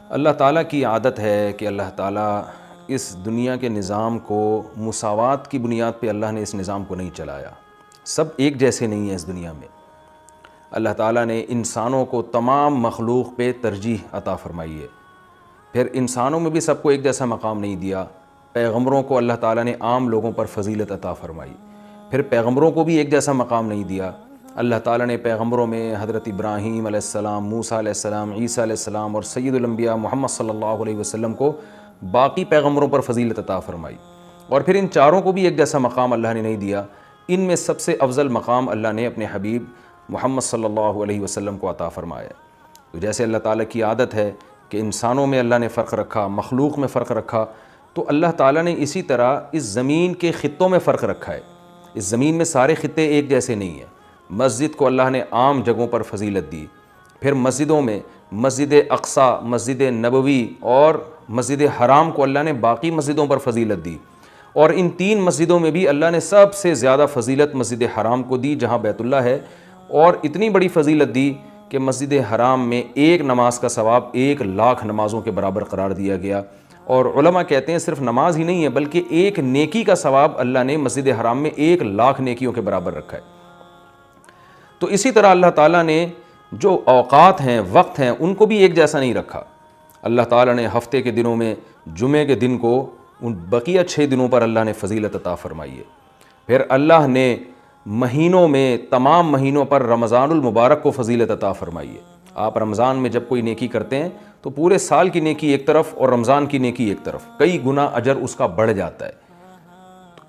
اللہ تعالیٰ کی عادت ہے کہ اللہ تعالیٰ اس دنیا کے نظام کو مساوات کی بنیاد پہ اللہ نے اس نظام کو نہیں چلایا. سب ایک جیسے نہیں ہیں اس دنیا میں. اللہ تعالیٰ نے انسانوں کو تمام مخلوق پہ ترجیح عطا فرمائی ہے. پھر انسانوں میں بھی سب کو ایک جیسا مقام نہیں دیا. پیغمبروں کو اللہ تعالیٰ نے عام لوگوں پر فضیلت عطا فرمائی. پھر پیغمبروں کو بھی ایک جیسا مقام نہیں دیا. اللہ تعالیٰ نے پیغمبروں میں حضرت ابراہیم علیہ السلام، موسیٰ علیہ السلام، عیسیٰ علیہ السلام اور سید الانبیاء محمد صلی اللہ علیہ وسلم کو باقی پیغمبروں پر فضیلت عطا فرمائی. اور پھر ان چاروں کو بھی ایک جیسا مقام اللہ نے نہیں دیا. ان میں سب سے افضل مقام اللہ نے اپنے حبیب محمد صلی اللہ علیہ وسلم کو عطا فرمایا. تو جیسے اللہ تعالیٰ کی عادت ہے کہ انسانوں میں اللہ نے فرق رکھا، مخلوق میں فرق رکھا، تو اللہ تعالیٰ نے اسی طرح اس زمین کے خطوں میں فرق رکھا ہے. اس زمین میں سارے خطے ایک جیسے نہیں ہیں. مسجد کو اللہ نے عام جگہوں پر فضیلت دی. پھر مسجدوں میں مسجد اقصی، مسجد نبوی اور مسجد حرام کو اللہ نے باقی مسجدوں پر فضیلت دی. اور ان تین مسجدوں میں بھی اللہ نے سب سے زیادہ فضیلت مسجد حرام کو دی جہاں بیت اللہ ہے. اور اتنی بڑی فضیلت دی کہ مسجد حرام میں ایک نماز کا ثواب 1,00,000 نمازوں کے برابر قرار دیا گیا. اور علماء کہتے ہیں صرف نماز ہی نہیں ہے بلکہ ایک نیکی کا ثواب اللہ نے مسجد حرام میں 1,00,000 نیکیوں کے برابر رکھا ہے. تو اسی طرح اللہ تعالیٰ نے جو اوقات ہیں، وقت ہیں، ان کو بھی ایک جیسا نہیں رکھا. اللہ تعالیٰ نے ہفتے کے دنوں میں جمعے کے دن کو ان بقیہ 6 دنوں پر اللہ نے فضیلت عطا فرمائی ہے. پھر اللہ نے مہینوں میں تمام مہینوں پر رمضان المبارک کو فضیلت عطا فرمائی ہے. آپ رمضان میں جب کوئی نیکی کرتے ہیں تو پورے سال کی نیکی ایک طرف اور رمضان کی نیکی ایک طرف، کئی گنا اجر اس کا بڑھ جاتا ہے. تو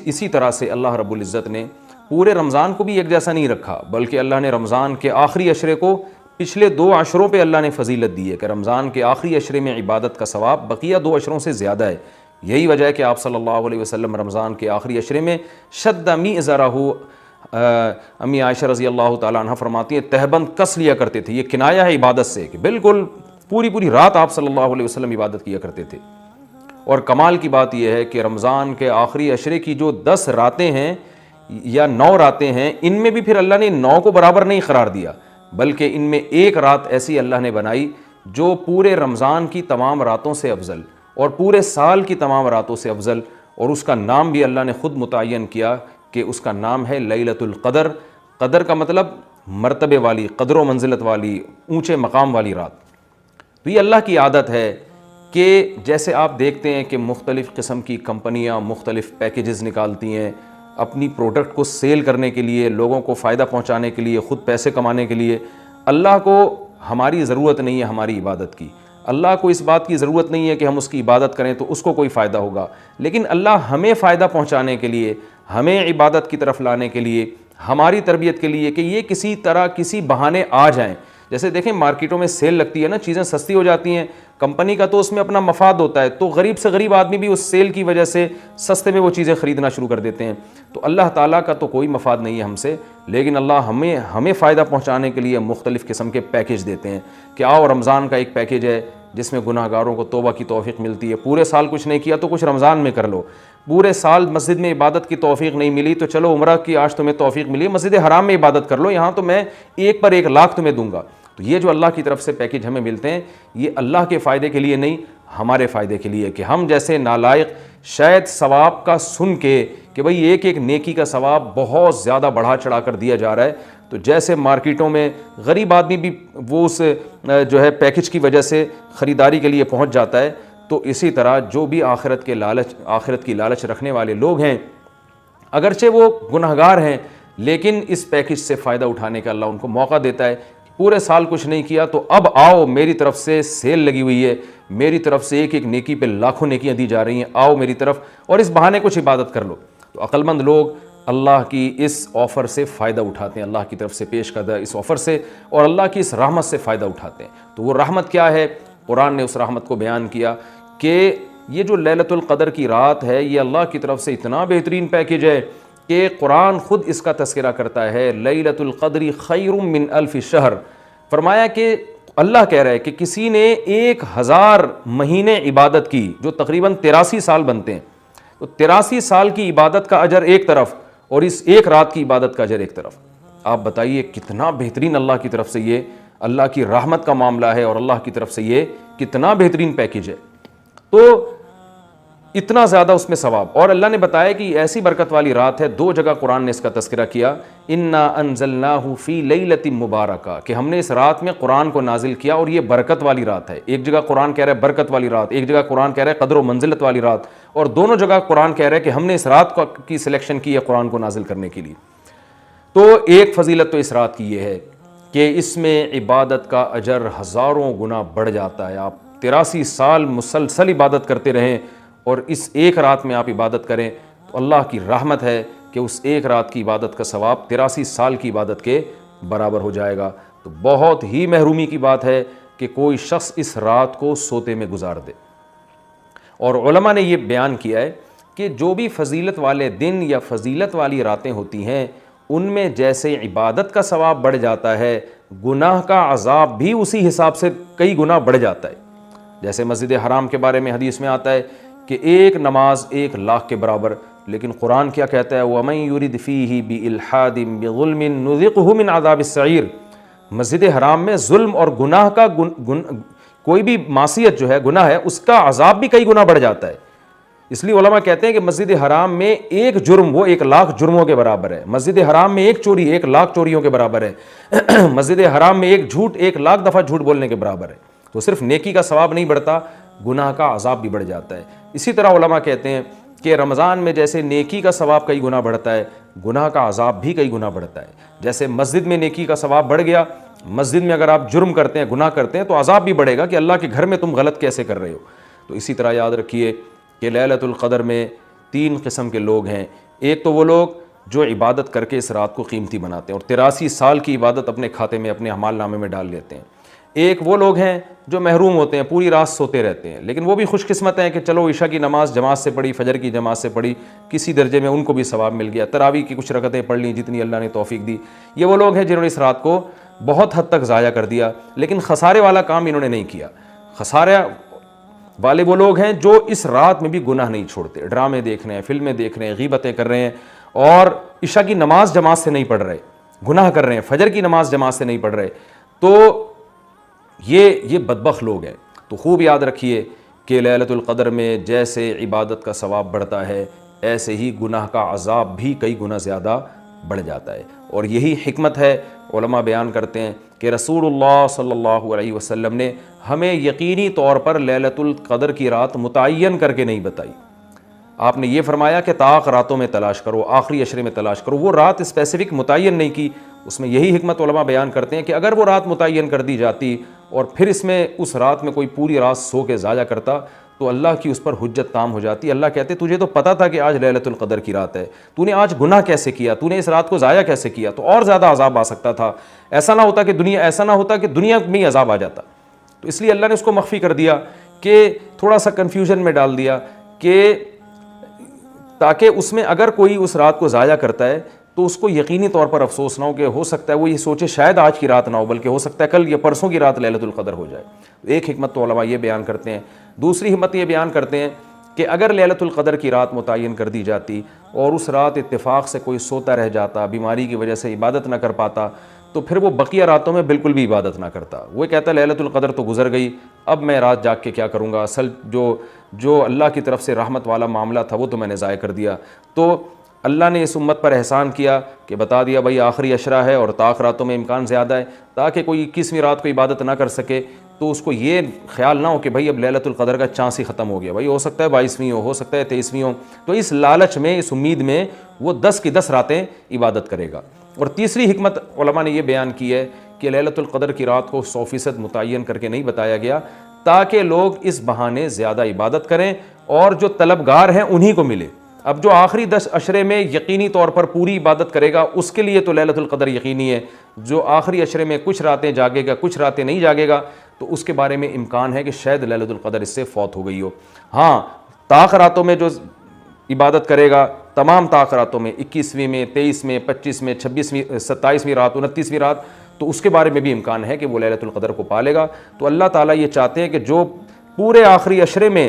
اسی طرح سے اللہ رب العزت نے پورے رمضان کو بھی ایک جیسا نہیں رکھا، بلکہ اللہ نے رمضان کے آخری عشرے کو پچھلے 2 عشروں پہ اللہ نے فضیلت دی ہے کہ رمضان کے آخری عشرے میں عبادت کا ثواب بقیہ 2 عشروں سے زیادہ ہے. یہی وجہ ہے کہ آپ صلی اللہ علیہ وسلم رمضان کے آخری عشرے میں شد میزرہ، امی عائشہ رضی اللہ تعالیٰ عنہ فرماتی ہیں تہبند کس لیا کرتے تھے. یہ کنایہ ہے عبادت سے کہ بالکل پوری رات آپ صلی اللہ علیہ وسلم عبادت کیا کرتے تھے. اور کمال کی بات یہ ہے کہ رمضان کے آخری عشرے کی جو 10 راتیں ہیں یا 9 راتیں ہیں، ان میں بھی پھر اللہ نے 9 کو برابر نہیں قرار دیا، بلکہ ان میں ایک رات ایسی اللہ نے بنائی جو پورے رمضان کی تمام راتوں سے افضل اور پورے سال کی تمام راتوں سے افضل، اور اس کا نام بھی اللہ نے خود متعین کیا کہ اس کا نام ہے لیلۃ القدر. قدر کا مطلب مرتبے والی، قدر و منزلت والی، اونچے مقام والی رات. تو یہ اللہ کی عادت ہے کہ جیسے آپ دیکھتے ہیں کہ مختلف قسم کی کمپنیاں مختلف پیکیجز نکالتی ہیں اپنی پروڈکٹ کو سیل کرنے کے لیے، لوگوں کو فائدہ پہنچانے کے لیے، خود پیسے کمانے کے لیے. اللہ کو ہماری ضرورت نہیں ہے ہماری عبادت کی. اللہ کو اس بات کی ضرورت نہیں ہے کہ ہم اس کی عبادت کریں تو اس کو کوئی فائدہ ہوگا، لیکن اللہ ہمیں فائدہ پہنچانے کے لیے، ہمیں عبادت کی طرف لانے کے لیے، ہماری تربیت کے لیے کہ یہ کسی طرح کسی بہانے آ جائیں. جیسے دیکھیں مارکیٹوں میں سیل لگتی ہے نا، چیزیں سستی ہو جاتی ہیں، کمپنی کا تو اس میں اپنا مفاد ہوتا ہے، تو غریب سے غریب آدمی بھی اس سیل کی وجہ سے سستے میں وہ چیزیں خریدنا شروع کر دیتے ہیں. تو اللہ تعالیٰ کا تو کوئی مفاد نہیں ہے ہم سے، لیکن اللہ ہمیں فائدہ پہنچانے کے لیے مختلف قسم کے پیکیج دیتے ہیں کہ آؤ رمضان کا ایک پیکیج ہے جس میں گناہ گاروں کو توبہ کی توفیق ملتی ہے. پورے سال کچھ نہیں کیا تو کچھ رمضان میں کر لو. پورے سال مسجد میں عبادت کی توفیق نہیں ملی تو چلو عمرہ کی آج تمہیں توفیق ملی، مسجد حرام میں عبادت کر لو، یہاں تو میں 1 پر 1,00,000 تمہیں دوں گا. تو یہ جو اللہ کی طرف سے پیکیج ہمیں ملتے ہیں یہ اللہ کے فائدے کے لیے نہیں، ہمارے فائدے کے لیے، کہ ہم جیسے نالائق شاید ثواب کا سن کے کہ بھئی ایک نیکی کا ثواب بہت زیادہ بڑھا چڑھا کر دیا جا رہا ہے، تو جیسے مارکیٹوں میں غریب آدمی بھی وہ اس جو ہے پیکیج کی وجہ سے خریداری کے لیے پہنچ جاتا ہے، تو اسی طرح جو بھی آخرت کی لالچ رکھنے والے لوگ ہیں، اگرچہ وہ گنہگار ہیں لیکن اس پیکیج سے فائدہ اٹھانے کا اللہ ان کو موقع دیتا ہے. پورے سال کچھ نہیں کیا تو اب آؤ، میری طرف سے سیل لگی ہوئی ہے، میری طرف سے ایک نیکی پہ لاکھوں نیکیاں دی جا رہی ہیں، آؤ میری طرف اور اس بہانے کچھ عبادت کر لو. تو عقل مند لوگ اللہ کی اس آفر سے فائدہ اٹھاتے ہیں، اللہ کی طرف سے پیش کردہ اس آفر سے، اور اللہ کی اس رحمت سے فائدہ اٹھاتے ہیں. تو وہ رحمت کیا ہے؟ قرآن نے اس رحمت کو بیان کیا کہ یہ جو لیلۃ القدر کی رات ہے یہ اللہ کی طرف سے اتنا بہترین پیکیج ہے کہ قرآن خود اس کا تذکرہ کرتا ہے، لیلۃ القدر خیر من 1000 شہر. فرمایا کہ اللہ کہہ رہا ہے کہ کسی نے 1000 مہینے عبادت کی جو تقریباً 83 سال بنتے ہیں، تو 83 سال کی عبادت کا اجر ایک طرف اور اس ایک رات کی عبادت کا اجر ایک طرف. آپ بتائیے کتنا بہترین اللہ کی طرف سے یہ اللہ کی رحمت کا معاملہ ہے اور اللہ کی طرف سے یہ کتنا بہترین پیکیج ہے، تو اتنا زیادہ اس میں ثواب. اور اللہ نے بتایا کہ ایسی برکت والی رات ہے، 2 جگہ قرآن نے اس کا تذکرہ کیا، انا انزلناہ فی لیلۃ مبارکہ، کہ ہم نے اس رات میں قرآن کو نازل کیا اور یہ برکت والی رات ہے. ایک جگہ قرآن کہہ رہا ہے برکت والی رات، ایک جگہ قرآن کہہ رہا ہے قدر و منزلت والی رات، اور دونوں جگہ قرآن کہہ رہا ہے کہ ہم نے اس رات کی سلیکشن کی ہے قرآن کو نازل کرنے کے لیے. تو ایک فضیلت تو اس رات کی یہ ہے کہ اس میں عبادت کا اجر ہزاروں گنا بڑھ جاتا ہے. آپ 83 سال مسلسل عبادت کرتے رہیں اور اس ایک رات میں آپ عبادت کریں تو اللہ کی رحمت ہے کہ اس ایک رات کی عبادت کا ثواب 83 سال کی عبادت کے برابر ہو جائے گا. تو بہت ہی محرومی کی بات ہے کہ کوئی شخص اس رات کو سوتے میں گزار دے. اور علماء نے یہ بیان کیا ہے کہ جو بھی فضیلت والے دن یا فضیلت والی راتیں ہوتی ہیں ان میں جیسے عبادت کا ثواب بڑھ جاتا ہے، گناہ کا عذاب بھی اسی حساب سے کئی گنا بڑھ جاتا ہے. جیسے مسجد حرام کے بارے میں حدیث میں آتا ہے کہ ایک نماز 1,00,000 کے برابر، لیکن قرآن کیا کہتا ہے، وَمَن يُرِدْ فِيهِ بِإِلْحَادٍ بِظُلْمٍ نُذِقْهُ مِنْ عَذَابِ السَّعِيرِ. مسجد حرام میں ظلم اور گناہ کا کوئی بھی معصیت جو ہے، گناہ ہے، اس کا عذاب بھی کئی گنا بڑھ جاتا ہے. اس لیے علماء کہتے ہیں کہ مسجد حرام میں ایک جرم وہ 1,00,000 جرموں کے برابر ہے. مسجد حرام میں ایک چوری 1,00,000 چوریوں کے برابر ہے. مسجد حرام میں ایک جھوٹ 1,00,000 دفعہ جھوٹ بولنے کے برابر ہے. تو صرف نیکی کا ثواب نہیں بڑھتا، گناہ کا عذاب بھی بڑھ جاتا ہے. اسی طرح علماء کہتے ہیں کہ رمضان میں جیسے نیکی کا ثواب کئی گنا بڑھتا ہے، گناہ کا عذاب بھی کئی گنا بڑھتا ہے. جیسے مسجد میں نیکی کا ثواب بڑھ گیا، مسجد میں اگر آپ جرم کرتے ہیں، گناہ کرتے ہیں تو عذاب بھی بڑھے گا کہ اللہ کے گھر میں تم غلط کیسے کر رہے ہو. تو اسی طرح یاد رکھیے کہ لیلۃ القدر میں 3 قسم کے لوگ ہیں. ایک تو وہ لوگ جو عبادت کر کے اس رات کو قیمتی بناتے ہیں اور 83 سال کی عبادت اپنے کھاتے میں، اپنے اعمال نامے میں ڈال لیتے ہیں. ایک وہ لوگ ہیں جو محروم ہوتے ہیں، پوری رات سوتے رہتے ہیں، لیکن وہ بھی خوش قسمت ہیں کہ چلو عشاء کی نماز جماعت سے پڑھی، فجر کی جماعت سے پڑھی، کسی درجے میں ان کو بھی ثواب مل گیا، تراویح کی کچھ رکعتیں پڑھ لیں جتنی اللہ نے توفیق دی. یہ وہ لوگ ہیں جنہوں نے اس رات کو بہت حد تک ضائع کر دیا، لیکن خسارے والا کام انہوں نے نہیں کیا. خسارے والے وہ لوگ ہیں جو اس رات میں بھی گناہ نہیں چھوڑتے، ڈرامے دیکھ رہے ہیں، فلمیں دیکھ رہے ہیں، غیبتیں کر رہے ہیں اور عشاء کی نماز جماعت سے نہیں پڑھ رہے، گناہ کر رہے ہیں، فجر کی نماز جماعت سے نہیں پڑھ رہے. تو یہ بدبخت لوگ ہیں. تو خوب یاد رکھیے کہ لیلۃ القدر میں جیسے عبادت کا ثواب بڑھتا ہے ایسے ہی گناہ کا عذاب بھی کئی گنا زیادہ بڑھ جاتا ہے. اور یہی حکمت ہے، علماء بیان کرتے ہیں کہ رسول اللہ صلی اللہ علیہ وسلم نے ہمیں یقینی طور پر لیلۃ القدر کی رات متعین کر کے نہیں بتائی. آپ نے یہ فرمایا کہ طاق راتوں میں تلاش کرو، آخری عشرے میں تلاش کرو. وہ رات اسپیسیفک متعین نہیں کی. اس میں یہی حکمت علماء بیان کرتے ہیں کہ اگر وہ رات متعین کر دی جاتی اور پھر اس رات میں کوئی پوری رات سو کے ضائع کرتا تو اللہ کی اس پر حجت تام ہو جاتی. اللہ کہتے تجھے تو پتہ تھا کہ آج لیلۃ القدر کی رات ہے، تو نے آج گناہ کیسے کیا، تو نے اس رات کو ضائع کیسے کیا، تو اور زیادہ عذاب آ سکتا تھا. ایسا نہ ہوتا کہ دنیا میں ہی عذاب آ جاتا. تو اس لیے اللہ نے اس کو مخفی کر دیا کہ تھوڑا سا کنفیوژن میں ڈال دیا کہ تاکہ اس میں اگر کوئی اس رات کو ضائع کرتا ہے تو اس کو یقینی طور پر افسوس نہ ہو کہ ہو سکتا ہے وہ یہ سوچے شاید آج کی رات نہ ہو بلکہ ہو سکتا ہے کل یا پرسوں کی رات لیلۃ القدر ہو جائے. ایک حکمت تو علماء یہ بیان کرتے ہیں. دوسری حکمت یہ بیان کرتے ہیں کہ اگر لیلۃ القدر کی رات متعین کر دی جاتی اور اس رات اتفاق سے کوئی سوتا رہ جاتا، بیماری کی وجہ سے عبادت نہ کر پاتا، تو پھر وہ بقیہ راتوں میں بالکل بھی عبادت نہ کرتا. وہ کہتا لیلۃ القدر تو گزر گئی، اب میں رات جاگ کے کیا کروں گا، اصل جو اللہ کی طرف سے رحمت والا معاملہ تھا وہ تو میں نے ضائع کر دیا. تو اللہ نے اس امت پر احسان کیا کہ بتا دیا بھائی آخری عشرہ ہے اور طاق راتوں میں امکان زیادہ ہے، تاکہ کوئی 21ویں رات کو عبادت نہ کر سکے تو اس کو یہ خیال نہ ہو کہ بھائی اب لیلۃ القدر کا چانس ہی ختم ہو گیا، بھائی ہو سکتا ہے 22ویں ہو سکتا ہے 23ویں ہو. تو اس لالچ میں، اس امید میں وہ 10 کی 10 راتیں عبادت کرے گا. اور تیسری حکمت علماء نے یہ بیان کی ہے کہ لیلۃ القدر کی رات کو 100% متعین کر کے نہیں بتایا گیا تاکہ لوگ اس بہانے زیادہ عبادت کریں اور جو طلبگار ہیں انہی کو ملے. اب جو آخری 10 عشرے میں یقینی طور پر پوری عبادت کرے گا اس کے لیے تو لیلۃ القدر یقینی ہے. جو آخری عشرے میں کچھ راتیں جاگے گا، کچھ راتیں نہیں جاگے گا، تو اس کے بارے میں امکان ہے کہ شاید لیلۃ القدر اس سے فوت ہو گئی ہو. ہاں، طاق راتوں میں جو عبادت کرے گا، تمام طاق راتوں میں 21ویں میں، 23 میں، 25 میں، 26ویں، 27ویں رات، 29ویں رات، تو اس کے بارے میں بھی امکان ہے کہ وہ لیلۃ القدر کو پالے گا. تو اللہ تعالیٰ یہ چاہتے ہیں کہ جو پورے آخری عشرے میں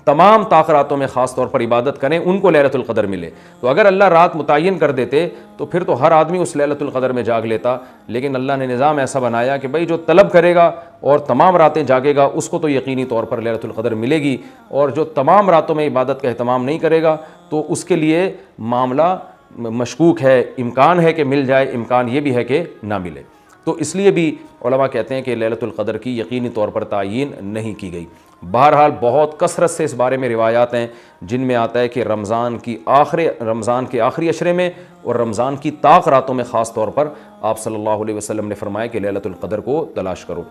تمام طاق راتوں میں خاص طور پر عبادت کریں، ان کو لیلۃ القدر ملے۔ تو اگر اللہ رات متعین کر دیتے تو پھر تو ہر آدمی اس لیلۃ القدر میں جاگ لیتا، لیکن اللہ نے نظام ایسا بنایا کہ بھائی جو طلب کرے گا اور تمام راتیں جاگے گا اس کو تو یقینی طور پر لیلۃ القدر ملے گی، اور جو تمام راتوں میں عبادت کا اہتمام نہیں کرے گا تو اس کے لیے معاملہ مشکوک ہے، امکان ہے کہ مل جائے، امکان یہ بھی ہے کہ نہ ملے۔ تو اس لیے بھی علماء کہتے ہیں کہ لیلۃ القدر کی یقینی طور پر تعیین نہیں کی گئی۔ بہرحال بہت کثرت سے اس بارے میں روایات ہیں جن میں آتا ہے کہ رمضان کے آخری عشرے میں اور رمضان کی طاق راتوں میں خاص طور پر آپ صلی اللہ علیہ وسلم نے فرمایا کہ لیلۃ القدر کو تلاش کرو۔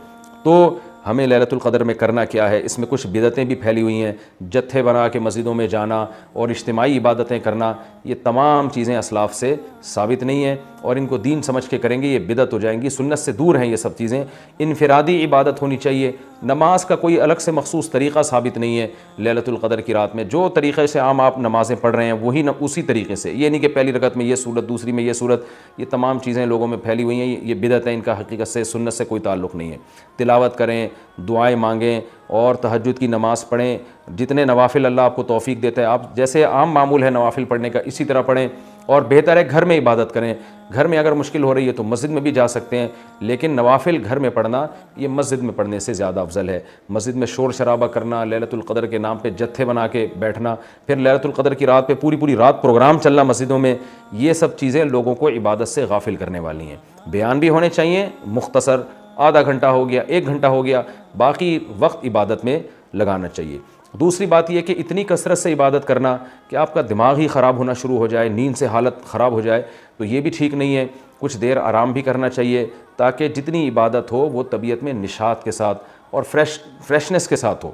تو ہمیں لیلۃ القدر میں کرنا کیا ہے؟ اس میں کچھ بدعتیں بھی پھیلی ہوئی ہیں، جتھے بنا کے مسجدوں میں جانا اور اجتماعی عبادتیں کرنا، یہ تمام چیزیں اسلاف سے ثابت نہیں ہیں، اور ان کو دین سمجھ کے کریں گے یہ بدعت ہو جائیں گی، سنت سے دور ہیں یہ سب چیزیں۔ انفرادی عبادت ہونی چاہیے، نماز کا کوئی الگ سے مخصوص طریقہ ثابت نہیں ہے لیلۃ القدر کی رات میں، جو طریقے سے عام آپ نمازیں پڑھ رہے ہیں وہی اسی طریقے سے، یہ نہیں کہ پہلی رکعت میں یہ صورت، دوسری میں یہ صورت، یہ تمام چیزیں لوگوں میں پھیلی ہوئی ہیں، یہ بدعت ہے، ان کا حقیقت سے سنت سے کوئی تعلق نہیں ہے۔ تلاوت کریں، دعائیں مانگیں اور تہجد کی نماز پڑھیں، جتنے نوافل اللہ آپ کو توفیق دیتا ہے، آپ جیسے عام معمول ہے نوافل پڑھنے کا اسی طرح پڑھیں، اور بہتر ہے گھر میں عبادت کریں۔ گھر میں اگر مشکل ہو رہی ہے تو مسجد میں بھی جا سکتے ہیں، لیکن نوافل گھر میں پڑھنا یہ مسجد میں پڑھنے سے زیادہ افضل ہے۔ مسجد میں شور شرابہ کرنا، لیلۃ القدر کے نام پہ جتھے بنا کے بیٹھنا، پھر لیلۃ القدر کی رات پہ پوری رات پروگرام چلنا مسجدوں میں، یہ سب چیزیں لوگوں کو عبادت سے غافل کرنے والی ہیں۔ بیان بھی ہونے چاہیے مختصر، آدھا گھنٹہ ہو گیا، 1 گھنٹہ ہو گیا، باقی وقت عبادت میں لگانا چاہیے۔ دوسری بات یہ کہ اتنی کثرت سے عبادت کرنا کہ آپ کا دماغ ہی خراب ہونا شروع ہو جائے، نیند سے حالت خراب ہو جائے، تو یہ بھی ٹھیک نہیں ہے۔ کچھ دیر آرام بھی کرنا چاہیے تاکہ جتنی عبادت ہو وہ طبیعت میں نشاط کے ساتھ اور فریشنس کے ساتھ ہو،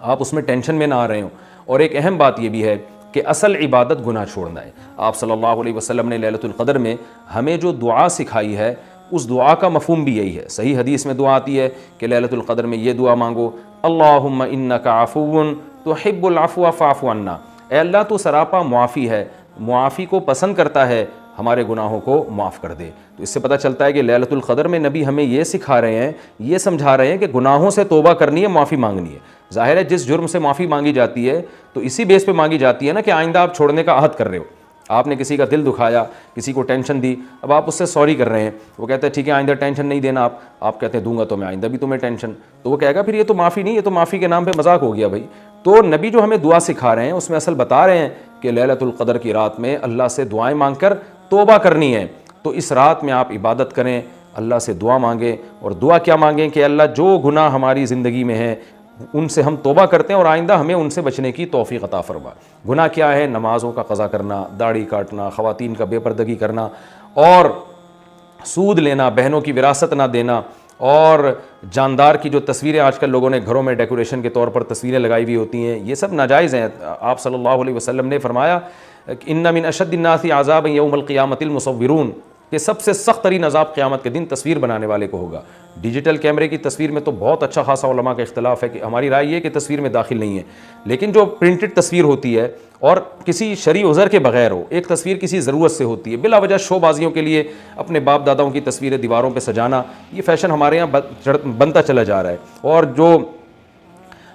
آپ اس میں ٹینشن میں نہ آ رہے ہوں۔ اور ایک اہم بات یہ بھی ہے کہ اصل عبادت گناہ چھوڑنا ہے۔ آپ صلی اللہ علیہ وسلم نے لیلۃ القدر میں ہمیں جو دعا سکھائی ہے اس دعا کا مفہوم بھی یہی ہے۔ صحیح حدیث میں دعا آتی ہے کہ لیلۃ القدر میں یہ دعا مانگو، اللہم انک عفو تحب العفو فاعف عنا، اے اللہ تو سراپا معافی ہے، معافی کو پسند کرتا ہے، ہمارے گناہوں کو معاف کر دے۔ تو اس سے پتہ چلتا ہے کہ لیلۃ القدر میں نبی ہمیں یہ سکھا رہے ہیں، یہ سمجھا رہے ہیں کہ گناہوں سے توبہ کرنی ہے، معافی مانگنی ہے۔ ظاہر ہے جس جرم سے معافی مانگی جاتی ہے تو اسی بیس پہ مانگی جاتی ہے نا کہ آئندہ آپ چھوڑنے کا عہد کر رہے ہو، آپ نے کسی کا دل دکھایا، کسی کو ٹینشن دی، اب آپ اس سے سوری کر رہے ہیں، وہ کہتا ہے ٹھیک ہے آئندہ ٹینشن نہیں دینا، آپ کہتے ہیں دوں گا تو میں آئندہ بھی تمہیں ٹینشن، تو وہ کہے گا پھر یہ تو معافی نہیں، یہ تو معافی کے نام پہ مذاق ہو گیا بھائی۔ تو نبی جو ہمیں دعا سکھا رہے ہیں اس میں اصل بتا رہے ہیں کہ لیلۃ القدر کی رات میں اللہ سے دعائیں مانگ کر توبہ کرنی ہے۔ تو اس رات میں آپ عبادت کریں، اللہ سے دعا مانگیں، اور دعا کیا مانگیں کہ اللہ جو گناہ ہماری زندگی میں ہیں ان سے ہم توبہ کرتے ہیں اور آئندہ ہمیں ان سے بچنے کی توفیق عطا فرما۔ گناہ کیا ہے؟ نمازوں کا قضا کرنا، داڑھی کاٹنا، خواتین کا بے پردگی کرنا، اور سود لینا، بہنوں کی وراثت نہ دینا، اور جاندار کی جو تصویریں آج کل لوگوں نے گھروں میں ڈیکوریشن کے طور پر تصویریں لگائی ہوئی ہوتی ہیں، یہ سب ناجائز ہیں۔ آپ صلی اللہ علیہ وسلم نے فرمایا ان من اشد الناس عذابا یوم القیامۃ المصورون، کہ سب سے سخت ترین عذاب قیامت کے دن تصویر بنانے والے کو ہوگا۔ ڈیجیٹل کیمرے کی تصویر میں تو بہت اچھا خاصا علماء کا اختلاف ہے کہ ہماری رائے یہ کہ تصویر میں داخل نہیں ہے، لیکن جو پرنٹڈ تصویر ہوتی ہے اور کسی شرعی عذر کے بغیر ہو، ایک تصویر کسی ضرورت سے ہوتی ہے، بلا وجہ شو بازیوں کے لیے اپنے باپ داداؤں کی تصویریں دیواروں پہ سجانا، یہ فیشن ہمارے یہاں بنتا چلا جا رہا ہے، اور جو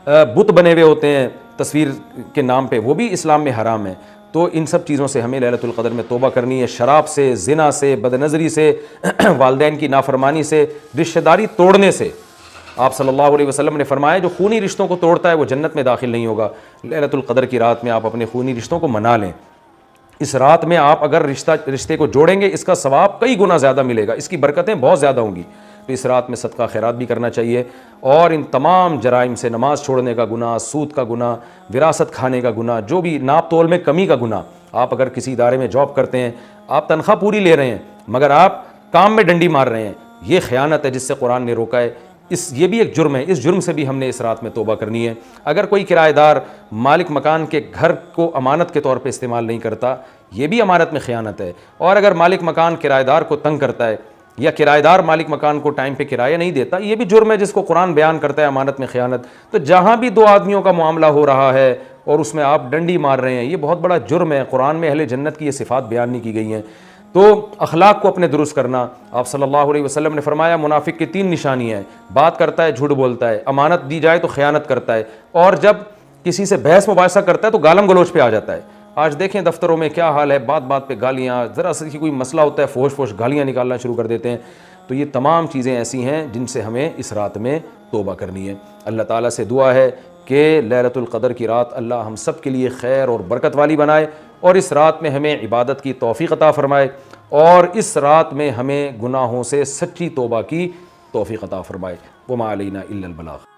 بت بنے ہوئے ہوتے ہیں تصویر کے نام پہ وہ بھی اسلام میں حرام ہے۔ تو ان سب چیزوں سے ہمیں لیلۃ القدر میں توبہ کرنی ہے، شراب سے، زنا سے، بد نظری سے، والدین کی نافرمانی سے، رشتہ داری توڑنے سے۔ آپ صلی اللہ علیہ وسلم نے فرمایا جو خونی رشتوں کو توڑتا ہے وہ جنت میں داخل نہیں ہوگا۔ لیلۃ القدر کی رات میں آپ اپنے خونی رشتوں کو منا لیں، اس رات میں آپ اگر رشتے کو جوڑیں گے اس کا ثواب کئی گنا زیادہ ملے گا، اس کی برکتیں بہت زیادہ ہوں گی۔ تو اس رات میں صدقہ خیرات بھی کرنا چاہیے، اور ان تمام جرائم سے، نماز چھوڑنے کا گناہ، سود کا گناہ، وراثت کھانے کا گناہ، جو بھی ناپ تول میں کمی کا گناہ، آپ اگر کسی ادارے میں جاب کرتے ہیں، آپ تنخواہ پوری لے رہے ہیں مگر آپ کام میں ڈنڈی مار رہے ہیں، یہ خیانت ہے جس سے قرآن نے روکا ہے، یہ بھی ایک جرم ہے، اس جرم سے بھی ہم نے اس رات میں توبہ کرنی ہے۔ اگر کوئی کرایہ دار مالک مکان کے گھر کو امانت کے طور پہ استعمال نہیں کرتا، یہ بھی امانت میں خیانت ہے، اور اگر مالک مکان کرایہ دار کو تنگ کرتا ہے یا کرایہ دار مالک مکان کو ٹائم پہ کرایہ نہیں دیتا، یہ بھی جرم ہے جس کو قرآن بیان کرتا ہے امانت میں خیانت۔ تو جہاں بھی دو آدمیوں کا معاملہ ہو رہا ہے اور اس میں آپ ڈنڈی مار رہے ہیں، یہ بہت بڑا جرم ہے، قرآن میں اہل جنت کی یہ صفات بیان نہیں کی گئی ہیں۔ تو اخلاق کو اپنے درست کرنا، آپ صلی اللہ علیہ وسلم نے فرمایا منافق کی 3 نشانیاں ہیں، بات کرتا ہے جھوٹ بولتا ہے، امانت دی جائے تو خیانت کرتا ہے، اور جب کسی سے بحث مباحثہ کرتا ہے تو گالم گلوچ پہ آ جاتا ہے. آج دیکھیں دفتروں میں کیا حال ہے, بات بات پہ گالیاں, ذرا سا کوئی مسئلہ ہوتا ہے فوش فوش گالیاں نکالنا شروع کر دیتے ہیں. تو یہ تمام چیزیں ایسی ہیں جن سے ہمیں اس رات میں توبہ کرنی ہے. اللہ تعالیٰ سے دعا ہے کہ لیلۃ القدر کی رات اللہ ہم سب کے لیے خیر اور برکت والی بنائے, اور اس رات میں ہمیں عبادت کی توفیق عطا فرمائے, اور اس رات میں ہمیں گناہوں سے سچی توبہ کی توفیق عطا فرمائے. وما علینا الا البلاغ.